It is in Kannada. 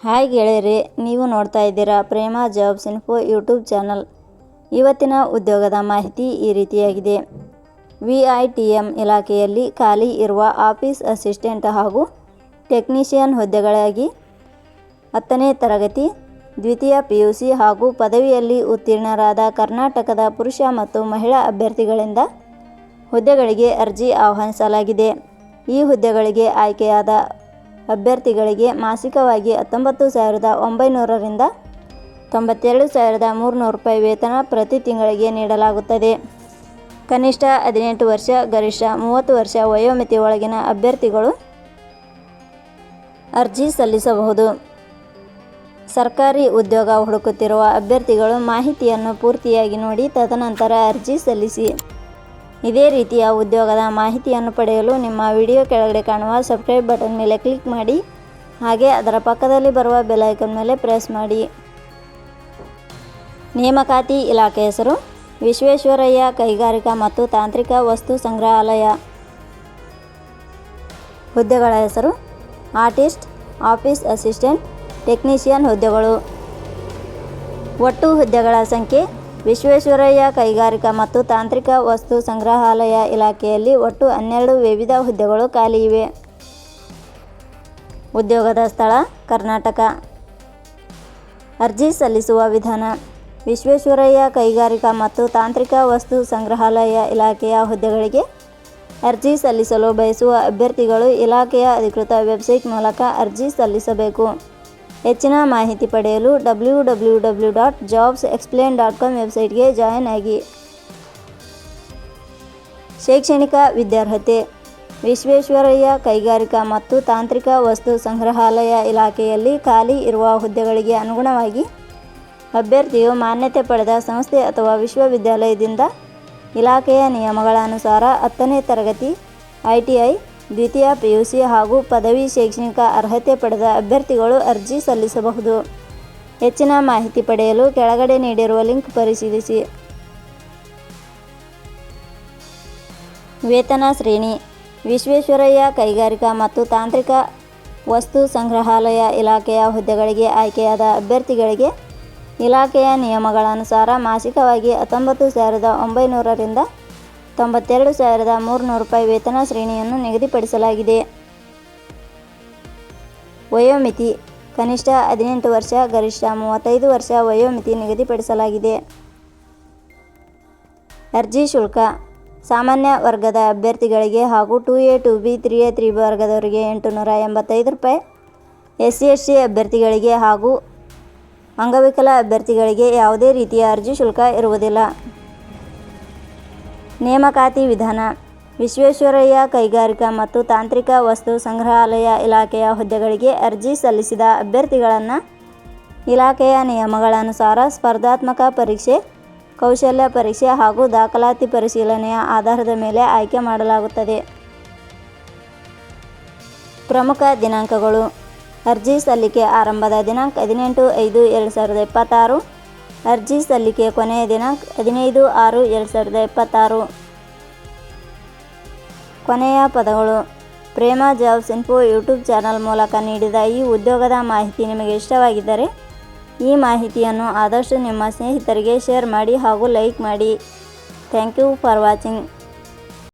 ಹಾಯ್ ಗೆಳೆಯರೇ, ನೀವು ನೋಡ್ತಾ ಇದ್ದೀರಾ ಪ್ರೇಮ ಜಾಬ್ಸ್ ಇನ್ಫೋ ಯೂಟ್ಯೂಬ್ ಚಾನಲ್. ಇವತ್ತಿನ ಉದ್ಯೋಗದ ಮಾಹಿತಿ ಈ ರೀತಿಯಾಗಿದೆ. VITM ಇಲಾಖೆಯಲ್ಲಿ ಖಾಲಿ ಇರುವ ಆಫೀಸ್ ಅಸಿಸ್ಟೆಂಟ್ ಹಾಗೂ ಟೆಕ್ನಿಷಿಯನ್ ಹುದ್ದೆಗಳಾಗಿ 10ನೇ ತರಗತಿ, ದ್ವಿತೀಯ PUC ಹಾಗೂ ಪದವಿಯಲ್ಲಿ ಉತ್ತೀರ್ಣರಾದ ಕರ್ನಾಟಕದ ಪುರುಷ ಮತ್ತು ಮಹಿಳಾ ಅಭ್ಯರ್ಥಿಗಳಿಂದ ಹುದ್ದೆಗಳಿಗೆ ಅರ್ಜಿ ಆಹ್ವಾನಿಸಲಾಗಿದೆ. ಈ ಹುದ್ದೆಗಳಿಗೆ ಆಯ್ಕೆಯಾದ ಅಭ್ಯರ್ಥಿಗಳಿಗೆ ಮಾಸಿಕವಾಗಿ 19,900 ರಿಂದ 92,300 ರೂಪಾಯಿ ವೇತನ ಪ್ರತಿ ತಿಂಗಳಿಗೆ ನೀಡಲಾಗುತ್ತದೆ. ಕನಿಷ್ಠ 18 ವರ್ಷ, ಗರಿಷ್ಠ 30 ವರ್ಷ ವಯೋಮಿತಿ ಒಳಗಿನ ಅಭ್ಯರ್ಥಿಗಳು ಅರ್ಜಿ ಸಲ್ಲಿಸಬಹುದು. ಸರ್ಕಾರಿ ಉದ್ಯೋಗ ಹುಡುಕುತ್ತಿರುವ ಅಭ್ಯರ್ಥಿಗಳು ಮಾಹಿತಿಯನ್ನು ಪೂರ್ತಿಯಾಗಿ ನೋಡಿ ತದನಂತರ ಅರ್ಜಿ ಸಲ್ಲಿಸಿ. ಇದೇ ರೀತಿಯ ಉದ್ಯೋಗದ ಮಾಹಿತಿಯನ್ನು ಪಡೆಯಲು ನಿಮ್ಮ ವಿಡಿಯೋ ಕೆಳಗಡೆ ಕಾಣುವ ಸಬ್ಸ್ಕ್ರೈಬ್ ಬಟನ್ ಮೇಲೆ ಕ್ಲಿಕ್ ಮಾಡಿ, ಹಾಗೆ ಅದರ ಪಕ್ಕದಲ್ಲಿ ಬರುವ ಬೆಲ್ ಐಕಾನ್ ಮೇಲೆ ಪ್ರೆಸ್ ಮಾಡಿ. ನೇಮಕಾತಿ ಇಲಾಖೆ ಹೆಸರು ವಿಶ್ವೇಶ್ವರಯ್ಯ ಕೈಗಾರಿಕಾ ಮತ್ತು ತಾಂತ್ರಿಕ ವಸ್ತು ಸಂಗ್ರಹಾಲಯ. ಹುದ್ದೆಗಳ ಹೆಸರು ಆರ್ಟಿಸ್ಟ್, ಆಫೀಸ್ ಅಸಿಸ್ಟೆಂಟ್, ಟೆಕ್ನಿಷಿಯನ್ ಹುದ್ದೆಗಳು. ಒಟ್ಟು ಹುದ್ದೆಗಳ ಸಂಖ್ಯೆ ವಿಶ್ವೇಶ್ವರಯ್ಯ ಕೈಗಾರಿಕಾ ಮತ್ತು ತಾಂತ್ರಿಕ ವಸ್ತು ಸಂಗ್ರಹಾಲಯ ಇಲಾಖೆಯಲ್ಲಿ ಒಟ್ಟು 12 ವಿವಿಧ ಹುದ್ದೆಗಳು ಖಾಲಿ ಇವೆ. ಉದ್ಯೋಗದ ಸ್ಥಳ ಕರ್ನಾಟಕ. ಅರ್ಜಿ ಸಲ್ಲಿಸುವ ವಿಧಾನ: ವಿಶ್ವೇಶ್ವರಯ್ಯ ಕೈಗಾರಿಕಾ ಮತ್ತು ತಾಂತ್ರಿಕ ವಸ್ತು ಸಂಗ್ರಹಾಲಯ ಇಲಾಖೆಯ ಹುದ್ದೆಗಳಿಗೆ ಅರ್ಜಿ ಸಲ್ಲಿಸಲು ಬಯಸುವ ಅಭ್ಯರ್ಥಿಗಳು ಇಲಾಖೆಯ ಅಧಿಕೃತ ವೆಬ್ಸೈಟ್ ಮೂಲಕ ಅರ್ಜಿ ಸಲ್ಲಿಸಬೇಕು. ಹೆಚ್ಚಿನ ಮಾಹಿತಿ ಪಡೆಯಲು www.jobsexplain.com ವೆಬ್ಸೈಟ್ಗೆ ಜಾಯಿನ್ ಆಗಿ. ಶೈಕ್ಷಣಿಕ ವಿದ್ಯಾರ್ಹತೆ: ವಿಶ್ವೇಶ್ವರಯ್ಯ ಕೈಗಾರಿಕಾ ಮತ್ತು ತಾಂತ್ರಿಕ ವಸ್ತು ಸಂಗ್ರಹಾಲಯ ಇಲಾಖೆಯಲ್ಲಿ ಖಾಲಿ ಇರುವ ಹುದ್ದೆಗಳಿಗೆ ಅನುಗುಣವಾಗಿ ಅಭ್ಯರ್ಥಿಯು ಮಾನ್ಯತೆ ಪಡೆದ ಸಂಸ್ಥೆ ಅಥವಾ ವಿಶ್ವವಿದ್ಯಾಲಯದಿಂದ ಇಲಾಖೆಯ ನಿಯಮಗಳ ಅನುಸಾರ 10ನೇ ತರಗತಿ, ITI, ದ್ವಿತೀಯ PUC ಹಾಗೂ ಪದವಿ ಶೈಕ್ಷಣಿಕ ಅರ್ಹತೆ ಪಡೆದ ಅಭ್ಯರ್ಥಿಗಳು ಅರ್ಜಿ ಸಲ್ಲಿಸಬಹುದು. ಹೆಚ್ಚಿನ ಮಾಹಿತಿ ಪಡೆಯಲು ಕೆಳಗಡೆ ನೀಡಿರುವ ಲಿಂಕ್ ಪರಿಶೀಲಿಸಿ. ವೇತನ ಶ್ರೇಣಿ: ವಿಶ್ವೇಶ್ವರಯ್ಯ ಕೈಗಾರಿಕಾ ಮತ್ತು ತಾಂತ್ರಿಕ ವಸ್ತು ಸಂಗ್ರಹಾಲಯ ಇಲಾಖೆಯ ಹುದ್ದೆಗಳಿಗೆ ಆಯ್ಕೆಯಾದ ಅಭ್ಯರ್ಥಿಗಳಿಗೆ ಇಲಾಖೆಯ ನಿಯಮಗಳ ಅನುಸಾರ ಮಾಸಿಕವಾಗಿ 19,900 ರಿಂದ 92,300 ರೂಪಾಯಿ ವೇತನ ಶ್ರೇಣಿಯನ್ನು ನಿಗದಿಪಡಿಸಲಾಗಿದೆ. ವಯೋಮಿತಿ: ಕನಿಷ್ಠ 18 ವರ್ಷ, ಗರಿಷ್ಠ 35 ವರ್ಷ ವಯೋಮಿತಿ ನಿಗದಿಪಡಿಸಲಾಗಿದೆ. ಅರ್ಜಿ ಶುಲ್ಕ: ಸಾಮಾನ್ಯ ವರ್ಗದ ಅಭ್ಯರ್ಥಿಗಳಿಗೆ ಹಾಗೂ 2A, 2B, 3A, 3B ವರ್ಗದವರಿಗೆ 885 ರೂಪಾಯಿ, SC/ST ಅಭ್ಯರ್ಥಿಗಳಿಗೆ ಹಾಗೂ ಅಂಗವಿಕಲ ಅಭ್ಯರ್ಥಿಗಳಿಗೆ ಯಾವುದೇ ರೀತಿಯ ಅರ್ಜಿ ಶುಲ್ಕ ಇರುವುದಿಲ್ಲ. ನೇಮಕಾತಿ ವಿಧಾನ: ವಿಶ್ವೇಶ್ವರಯ್ಯ ಕೈಗಾರಿಕಾ ಮತ್ತು ತಾಂತ್ರಿಕ ವಸ್ತು ಸಂಗ್ರಹಾಲಯ ಇಲಾಖೆಯ ಹುದ್ದೆಗಳಿಗೆ ಅರ್ಜಿ ಸಲ್ಲಿಸಿದ ಅಭ್ಯರ್ಥಿಗಳನ್ನು ಇಲಾಖೆಯ ನಿಯಮಗಳ ಅನುಸಾರ ಸ್ಪರ್ಧಾತ್ಮಕ ಪರೀಕ್ಷೆ, ಕೌಶಲ್ಯ ಪರೀಕ್ಷೆ ಹಾಗೂ ದಾಖಲಾತಿ ಪರಿಶೀಲನೆಯ ಆಧಾರದ ಮೇಲೆ ಆಯ್ಕೆ ಮಾಡಲಾಗುತ್ತದೆ. ಪ್ರಮುಖ ದಿನಾಂಕಗಳು: ಅರ್ಜಿ ಸಲ್ಲಿಕೆ ಆರಂಭದ ದಿನಾಂಕ 18/5/2026. ಅರ್ಜಿ ಸಲ್ಲಿಕೆ ಕೊನೆಯ ದಿನಾಂಕ 15/6/2026. ಕೊನೆಯ ಪದಗಳು: ಪ್ರೇಮ ಜಾಬ್ಸ್ ಇನ್ಫೋ ಯೂಟ್ಯೂಬ್ ಚಾನಲ್ ಮೂಲಕ ನೀಡಿದ ಈ ಉದ್ಯೋಗದ ಮಾಹಿತಿ ನಿಮಗೆ ಇಷ್ಟವಾಗಿದ್ದರೆ ಈ ಮಾಹಿತಿಯನ್ನು ಆದಷ್ಟು ನಿಮ್ಮ ಸ್ನೇಹಿತರಿಗೆ ಶೇರ್ ಮಾಡಿ ಹಾಗೂ ಲೈಕ್ ಮಾಡಿ. Thank you for watching.